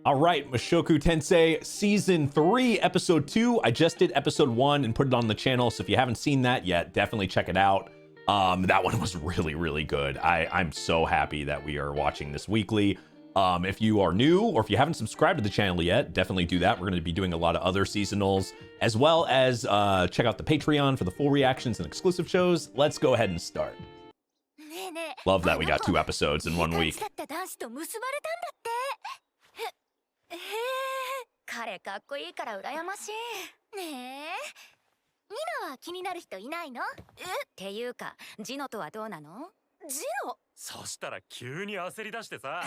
All right, Mushoku Tensei Season 3, Episode 2. I just did Episode 1 and put it on the channel, so if you haven't seen that yet, definitely check it out. That one was really, really good. I'm so happy that we are watching this weekly. If you are new or if you haven't subscribed to the channel yet, definitely do that. We're going to be doing a lot of other seasonals, as well as check out the Patreon for the full reactions and exclusive shows. Let's go ahead and start. Love that we got 2 episodes in 1 week. 彼かっこいいから羨ましい。ねえ、ニナは気になる人いないの？っていうか、ジノとはどうなの？ジノ？そしたら急に焦り出してさ。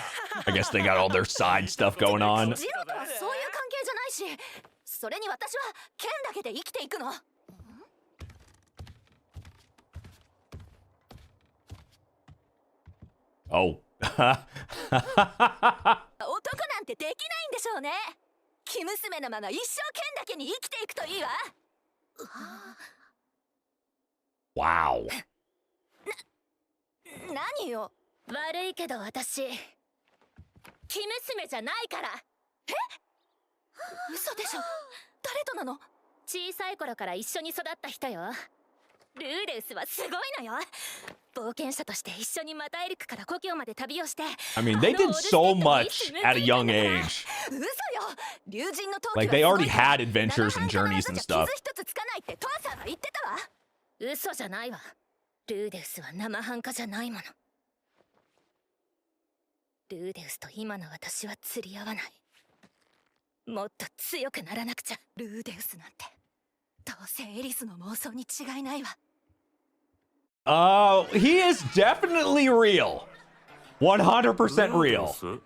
I guess they got all their side stuff going on. ジノとはそういう関係じゃないし、それに私は剣だけで生きていくの。Oh. 男なんてできないんでしょうね。生娘のまま一生剣だけに生きていくといいわ。Wow. 何よ。悪いけど私、生娘じゃないから。え？嘘でしょ。誰となの？小さい頃から一緒に育った人よ。ルーデウスはすごいのよ。冒険者として一緒にまたエリクから故郷まで旅をして。I mean, they did so much at a young age. Like, they already had adventures and journeys and stuff. 嘘じゃないわ。ルーデウスは生半可じゃないもの。ルーデウスと今の私は釣り合わない。もっと強くならなくちゃ。ルーデウスなんてどうせエリスの妄想に違いないわ。He is definitely real. 100% real. そう、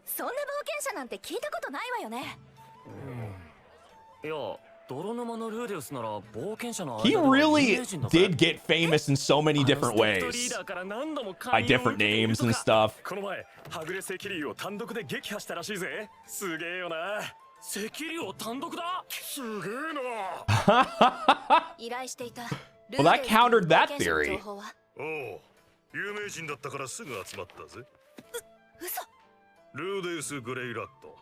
そんな冒険者なんて聞いたことないわよね。いや、泥沼のルーデウスなら冒険者の He really did get famous in so many different ways. By different names and stuff. この前、はぐれ赤竜を単独で撃破したらしいぜ。すげえよな。赤竜を単独だ。すげえな。依頼していた。Well, that countered that theory. おお、有名人だったからすぐ集まったぜ。嘘。ルーデウス・グレイラット。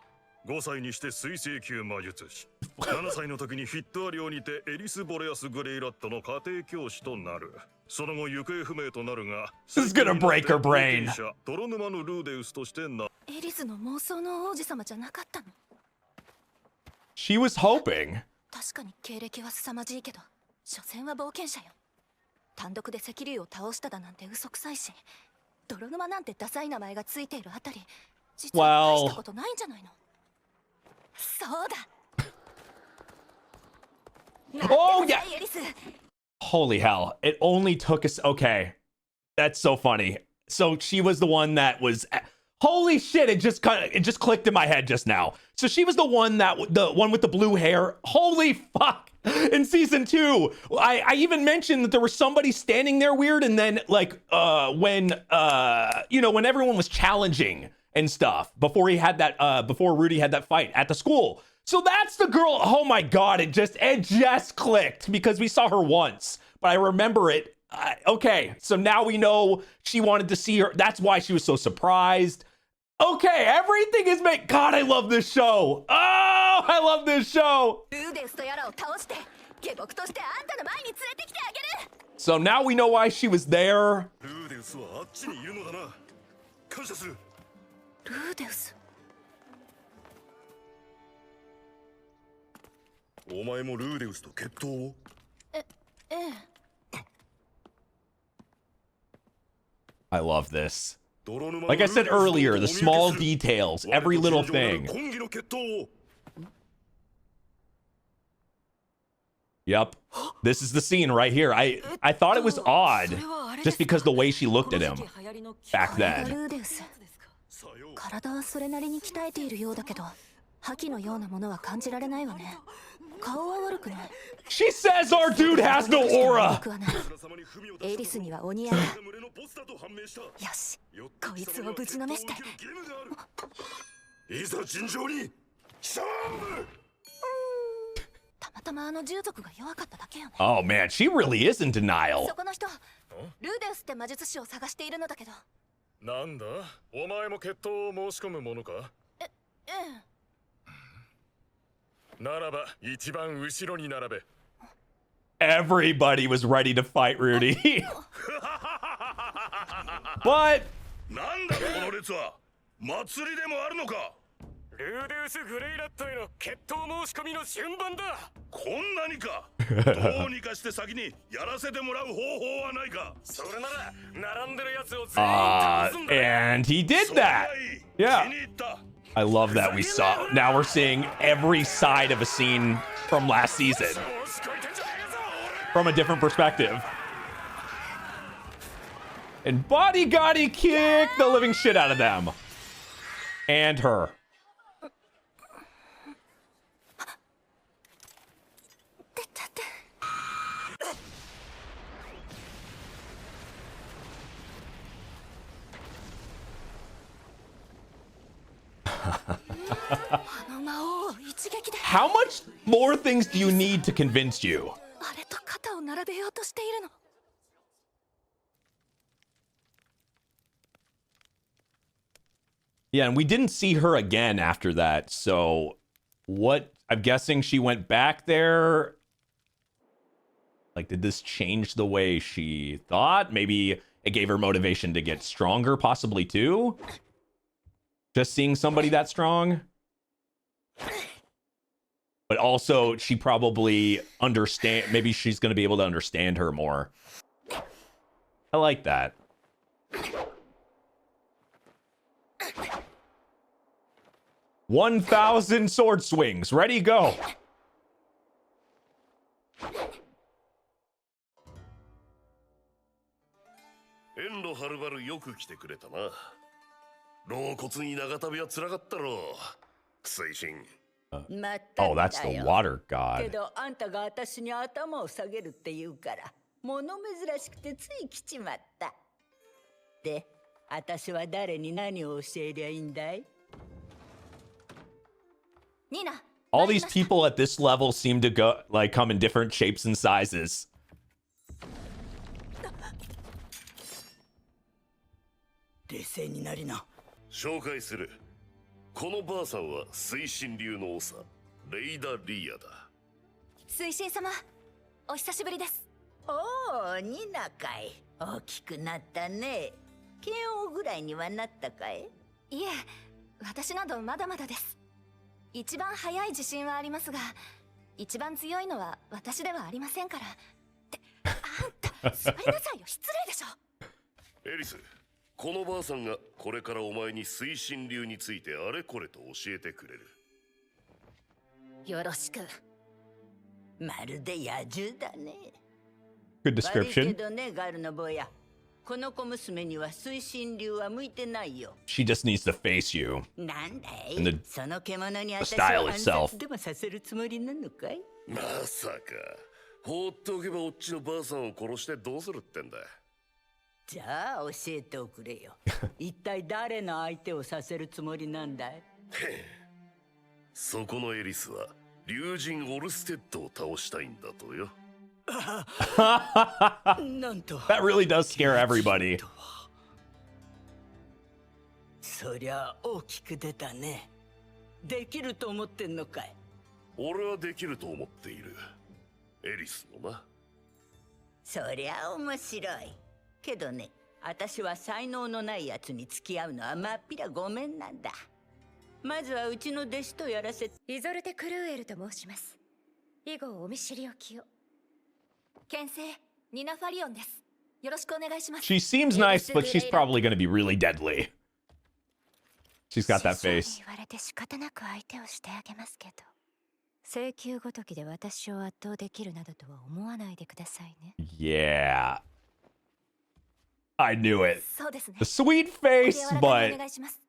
5歳にして水星級魔術師。7歳の時にフィットア寮にてエリス・ボレアス・グレイラットの家庭教師となる。その後行方不明となるが、This is gonna break her brain. 泥沼のルーデウスとしてな。エリスの妄想の王子様じゃなかったの。She was hoping. 確かに経歴は凄まじいけど、所詮は冒険者よ。単独で赤竜を倒しただなんて嘘くさいし、泥沼なんてダサい名前がついているあたり、実は大したことないんじゃないの。そうだ。Oh yeah. Holy hell. It only took us. Okay. That's so funny. So she was the one that was. Holy shit, it just clicked in my head just now. So she was the one with the blue hair. Holy fuck. In season 2, I even mentioned that there was somebody standing there weird, and then like when everyone was challenging and stuff before before Rudy had that fight at the school. So that's the girl. Oh my god, it just clicked because we saw her once, but I remember it. Okay, so now we know she wanted to see her. That's why she was so surprised. Okay, everything is made. God, I love this show. Oh, I love this show. So now we know why she was there. お前もルーデウスと決闘を？ええ。 I love this. Like I said earlier, the small details, every little thing. Yep. This is the scene right here. I thought it was odd just because the way she looked at him back then. She says our dude has no aura. Oh man, she really is in denial. ルーデウスって魔術師を探しているのだけど。なんだ、お前も決闘を申し込むものか？ならば一番後ろに並べ。 Everybody was ready to fight Rudy. But なんだこの列は。祭りでもあるのか。ルーデウス・グレイラットへの決闘申し込みの順番だ。こんなにか。どうにかして先にやらせてもらう方法はないか。それなら並んでるやつを全員倒すんだ。 and he did that. 気 Yeah. に入った。 I love that we saw. Now we're seeing every side of a scene from last season もうしこいてんじゃねえぞ。 from a different perspective. And Bodyguardy kicked the living shit out of them. And her. 出たって。あの魔王を一撃で。 How much more things do you need to convince you? あれと肩を並べようとしているの。 Yeah, and we didn't see her again after that. So what, I'm guessing she went back there. Like, did this change the way she thought? Maybe it gave her motivation to get stronger, possibly too. Just seeing somebody that strong. But also, she probably maybe she's going to be able to understand her more. I like that. $1,000 sword swings. Ready, go. 遠路はるばるよく来てくれたな。老骨に長旅はつらかったろう。推進。Oh, that's the water け god. どあんたが私に頭を下げるって言うから物珍しくてつい来ちまった。で、私は誰に何を教えりゃいいんだい？ニーナ。 All these people at this level seem to go like come in different shapes and sizes. 冷静になりな。紹介する。このばあさんは推進流の長レイダ・リーヤだ。推進様、お久しぶりです。おお、ニナかい。大きくなったね。慶応ぐらいにはなったかい？いえ、私などまだまだです。一番早い自信はありますが、一番強いのは私ではありませんから。って、あんた、座りなさいよ、失礼でしょ。エリス、このばあさんがこれからお前に推進流についてあれこれと教えてくれる。よろしく。まるで野獣だね。 Good 悪いけ description. どね、ガルの坊や。この小娘には推進流は向いてないよ。 She just needs to face you. なんだ And the い？その獣に私 style を暗 itself. 殺でもさせるつもりなのかい？まさか放っておけばおっちのばあさんを殺してどうするってんだ。じゃあ教えておくれよ。一体誰の相手をさせるつもりなんだい？そこのエリスは竜神オルステッドを倒したいんだとよ。なんと。 That really does scare everybody. そりゃ大きく出たね。できると思ってんのかい？俺はできると思っている。エリスもな。そりゃ面白い。けどね、私は才能のないやつに付き合うのはまっぴらごめんなんだ。まずはうちの弟子とやらせ。イゾルテ・クルーエルと申します。以後お見知りおきを。牽制、ニナ・ファリオンです。よろしくお願いします。 She seems nice, but she's probably going to be really deadly. She's got that 師匠に face. 言われて仕方なく相手をしてあげますけど、請求ごときで私を圧倒できるなどとは思わないでくださいね。 Yeah. I knew it. そうですね。 The sweet お face, 手柔らかに but お願いします。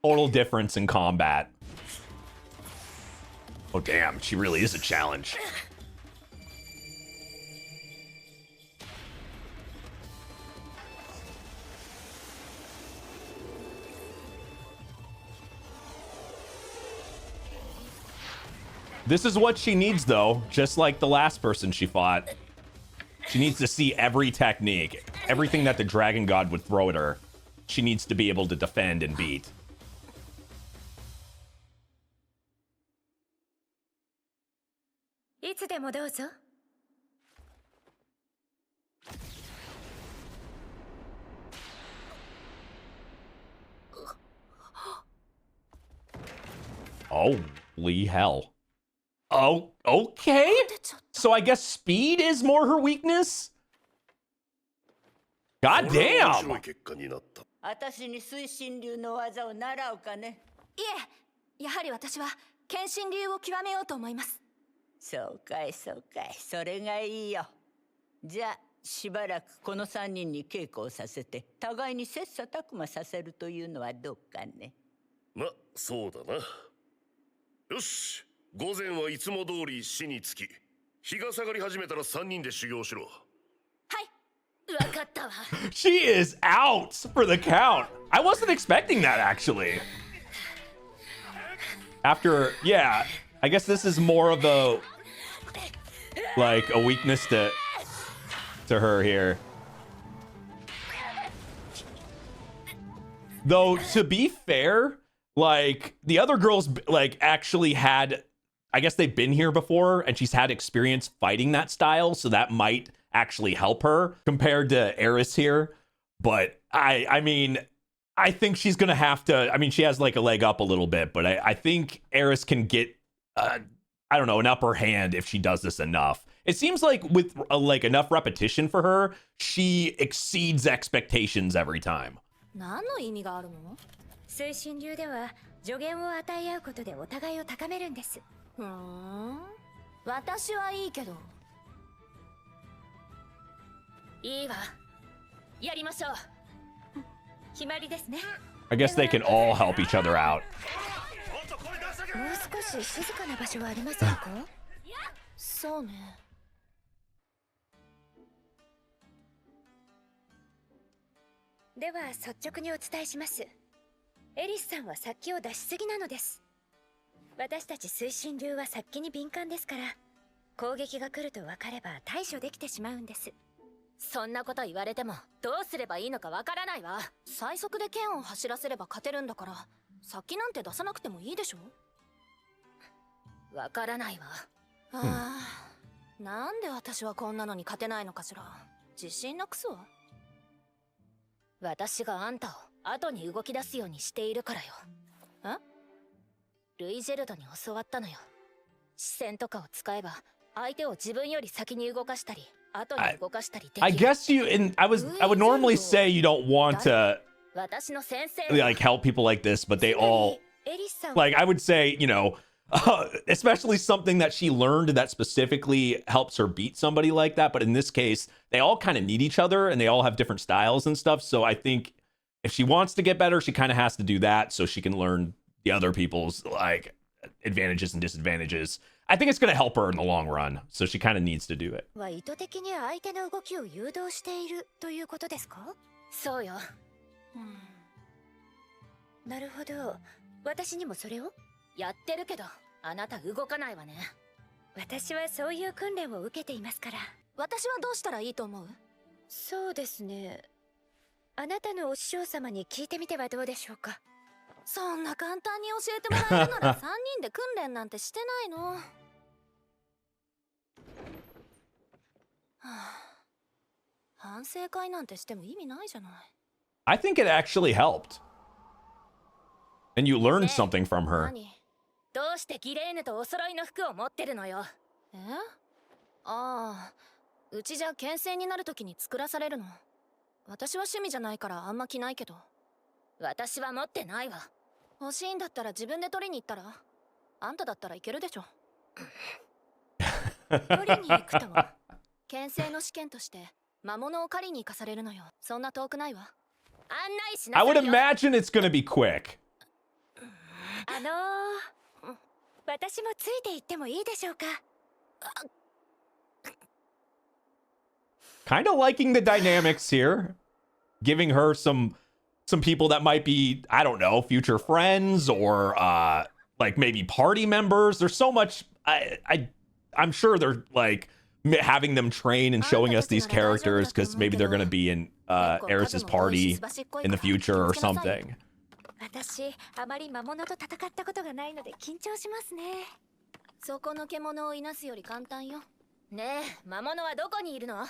total difference in combat. Oh, damn. She really is a challenge. This is what she needs, though, just like the last person she fought. She needs to see every technique, everything that the Dragon God would throw at her. She needs to be able to defend and beat. いつでもどうぞ。Holy hell. Oh, okay. So I guess speed is more her weakness? God damn. 結果になった。私に推進流の技を習うかね。いえ、やはり私は剣心流を極めようと思います。そうかいそうかい、それがいいよ。じゃあしばらくこの3人に稽古をさせて互いに切磋琢磨させるというのはどうかね。ま、そうだな。よし、午前はいつも通り死につき、日が下がり始めたら3人で修行しろ。はい、わかったわ。She is out for the count. I wasn't expecting that, actually. After, yeah, I guess this is more of a, like, a weakness to her here. Though, to be fair, like, the other girls, like, actually had, I guess they've been here before, and she's had experience fighting that style, so that might actually help her compared to ERIS here. But I mean, I think she's gonna have to. I mean, she has like a leg up a little bit, but I think ERIS can get, I don't know, an upper hand if she does this enough. It seems like with like enough repetition for her, she exceeds expectations every time. 何の意味があるの？推進流では助言を与え合うことでお互いを高めるんです。私はいいけど。いいわ。やりましょう。決まりですね。I guess they can all help each other out. もう少し静かな場所はありませんか？そうね。では率直にお伝えします。エリスさんは殺気を出しすぎなのです。私たち推進流は殺気に敏感ですから、攻撃が来ると分かれば対処できてしまうんです。そんなこと言われてもどうすればいいのかわからないわ。最速で剣を走らせれば勝てるんだから、殺気なんて出さなくてもいいでしょ。わからないわ。なんで私はこんなのに勝てないのかしら。自信なくすわ。私があんたを後に動き出すようにしているからよ。ルイジェルドに教わったのよ。視線とかを使えば相手を自分より先に動かしたり後に動かしたりできる。I guess you and I would normally say you don't want to 私の先生 like help people like this, but they all like I would say, you know, especially something that she learned that specifically helps her beat somebody like that. But in this case, they all kind of need each other and they all have different styles and stuff. So I think if she wants to get better, she kind of has to do that so she can learn the other people's like advantages and disadvantages. I think it's going to help her in the long run. So she kind of needs to do it. は意図的に相手の動きを誘導しているということですか？そうよ。なるほど。私にもそれを？やってるけど、あなた動かないわね。私はそういう訓練を受けていますから。私はどうしたらいいと思う？そうですね。あなたのお師匠様に聞いてみてはどうでしょうか。そんな簡単に教えてもらえるなら3人で訓練なんてしてないの。反省会なんてしても意味ないじゃない。I think it actually helped. And you learned something from her. 何？どうしてギレーヌとお揃いの服を持ってるのよ。うちじゃ牽制になるときに作らされるの。私は趣味じゃないからあんま着ないけど。私は持ってないわ。欲しいんだったら自分で取りに行ったら？あんただったらいけるでしょ。取りに行くとは。牽制の試験として魔物を狩りに行かされるのよ。そんな遠くないわ。案内しなさいよ。I would imagine it's gonna be quick. 私もついて行ってもいいでしょうか。Kind of liking the dynamics here. Giving her some people that might be, I don't know, future friends or like maybe party members. There's so much. I'm sure they're like having them train and showing us these characters because maybe they're going to be in Eris's party in the future or something. 私、あまり魔物と戦ったことがないので緊張しますね。そこの獣をいなすより簡単よ。ねえ、魔物はどこにいるの？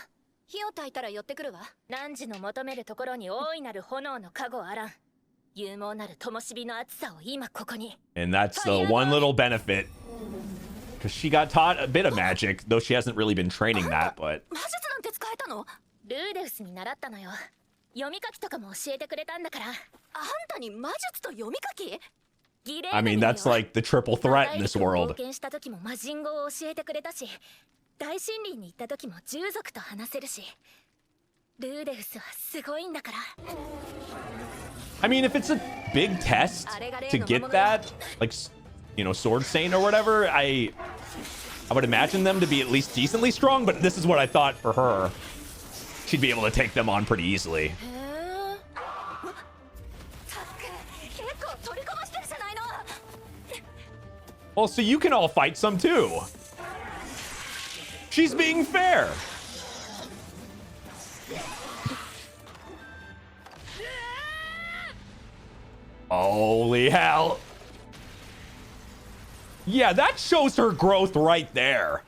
火を焚いたら寄ってくるわ。汝の求めるところに大いなる炎の加護あらん。勇猛なる灯火の熱さを今ここに。 And that's the one little benefit. Because she got taught a bit of magic, though she hasn't really been training that, but... 魔術なんて使えたの？ルーデウスに習ったのよ。読み書きとかも教えてくれたんだから。あんたに魔術と読み書き？ I mean, that's like the triple threat in this world. 冒険した時も魔人語を教えてくれたし、大森林に行った時も従属と話せるし、ルーデウスはすごいんだから。 I mean, if it's a big test to get that, like, you know, sword saint or whatever, I would imagine them to be at least decently strong, but this is what I thought for her. She'd be able to take them on pretty easily. Well, so you can all fight some too. She's being fair. Holy hell. Yeah, that shows her growth right there.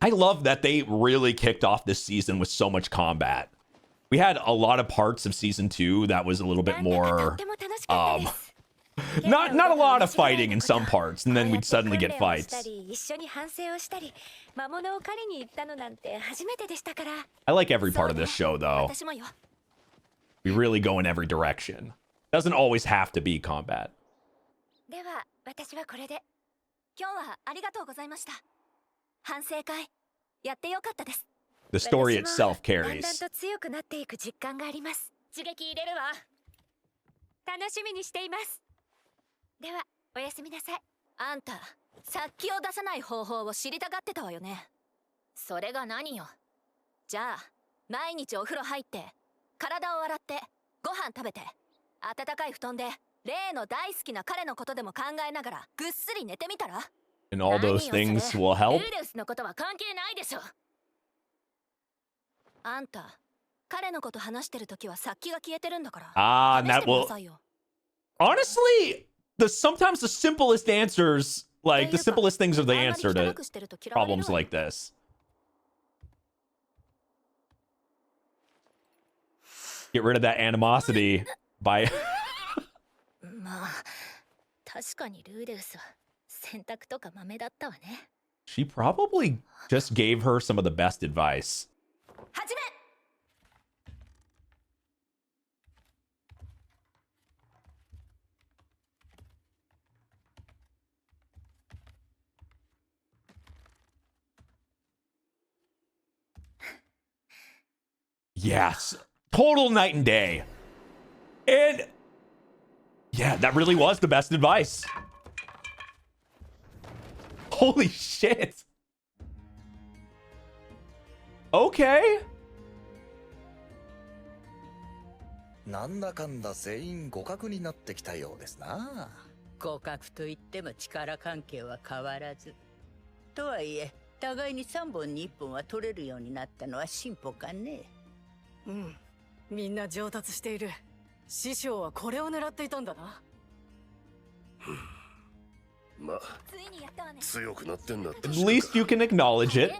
I love that they really kicked off this season with so much combat. We had a lot of parts of season 2 that was a little bit more not a lot of fighting in some parts, and then we'd suddenly get fights. I like every part of this show, though. We really go in every direction. Doesn't always have to be combat. The story itself carries. ではおやすみなさい。あんた殺気を出さない方法を知りたがってたわよね。それが何よ。じゃあ毎日お風呂入って体を洗ってご飯食べて暖かい布団で例の大好きな彼のことでも考えながらぐっすり寝てみたら。 And all those things will help. ルーデウスのことは関係ないでしょ。あんた彼のこと話してるときは殺気が消えてるんだから。And that will honestly, sometimes the simplest answers, like the simplest things are the answer to problems like this. Get rid of that animosity by まあ確かにルーデウスは選択とか豆だったわね。 She probably just gave her some of the best advice. 始め。 Yes, total night and day. And yeah, that really was the best advice. Holy shit. Okay. なんだかんだ全員互角になってきたようですな。互角と言っても力関係は変わらず。とはいえ、互いに3本に1本は取れるようになったのは進歩かね。うん、みんな上達している。師匠はこれを狙っていたんだな。まあ、強くなってんだって。 At least you can acknowledge it.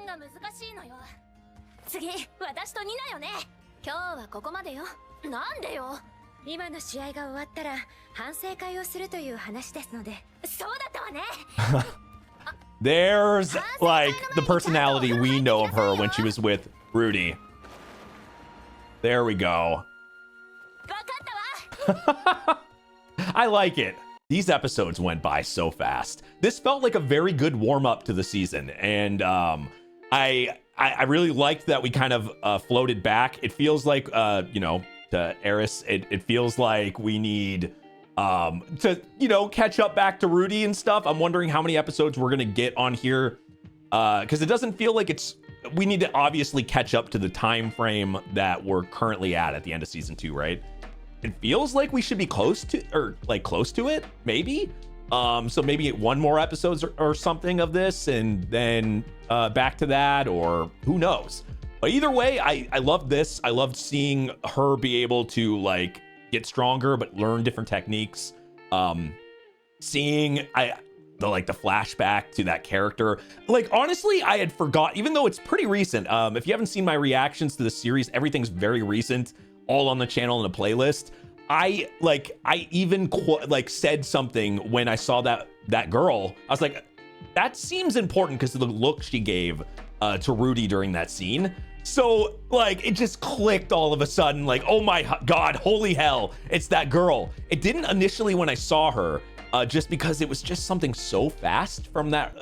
次、私とニナよね。今日はここまでよ。なんでよ。今の試合が終わったら反省会をするという話ですので。そうだったわね。 There's like the personality we know of her when she was with Rudy. There we go. I like it. These episodes went by so fast. This felt like a very good warm-up to the season, and I really liked that we kind of floated back. It feels like you know, to ERIS, it feels like we need to, you know, catch up back to Rudy and stuff. I'm wondering how many episodes we're gonna get on here, because it doesn't feel like we need to obviously catch up to the time frame that we're currently at the end of season 2, right? It feels like we should be close to it, maybe. So maybe one more episodes or something of this, and then back to that, or who knows. But either way, I love this. I loved seeing her be able to like get stronger, but learn different techniques. the flashback to that character. Like, honestly, I had forgot, even though it's pretty recent. If you haven't seen my reactions to the series, everything's very recent, all on the channel in a playlist. I even said something when I saw that girl. I was like, that seems important because of the look she gave to Rudy during that scene. So like, it just clicked all of a sudden, like, oh my God, holy hell, it's that girl. It didn't initially when I saw her, just because it was just something so fast from that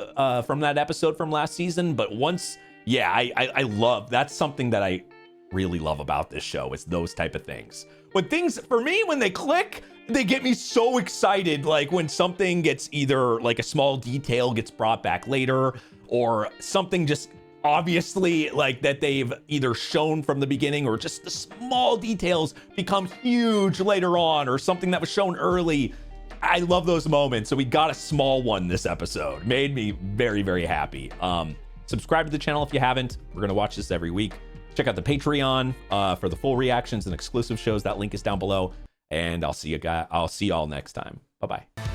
episode from last season. But once, yeah, I love, that's something that I really love about this show, is those type of things. But things, for me, when they click, they get me so excited. Like when something gets, either like a small detail gets brought back later, or something just obviously like that they've either shown from the beginning, or just the small details become huge later on, or something that was shown early. I love those moments. So we got a small one this episode. Made me very, very happy. Subscribe to the channel if you haven't. We're gonna watch this every week. Check out the Patreon for the full reactions and exclusive shows. That link is down below. And I'll see you guys. I'll see y'all next time. Bye-bye.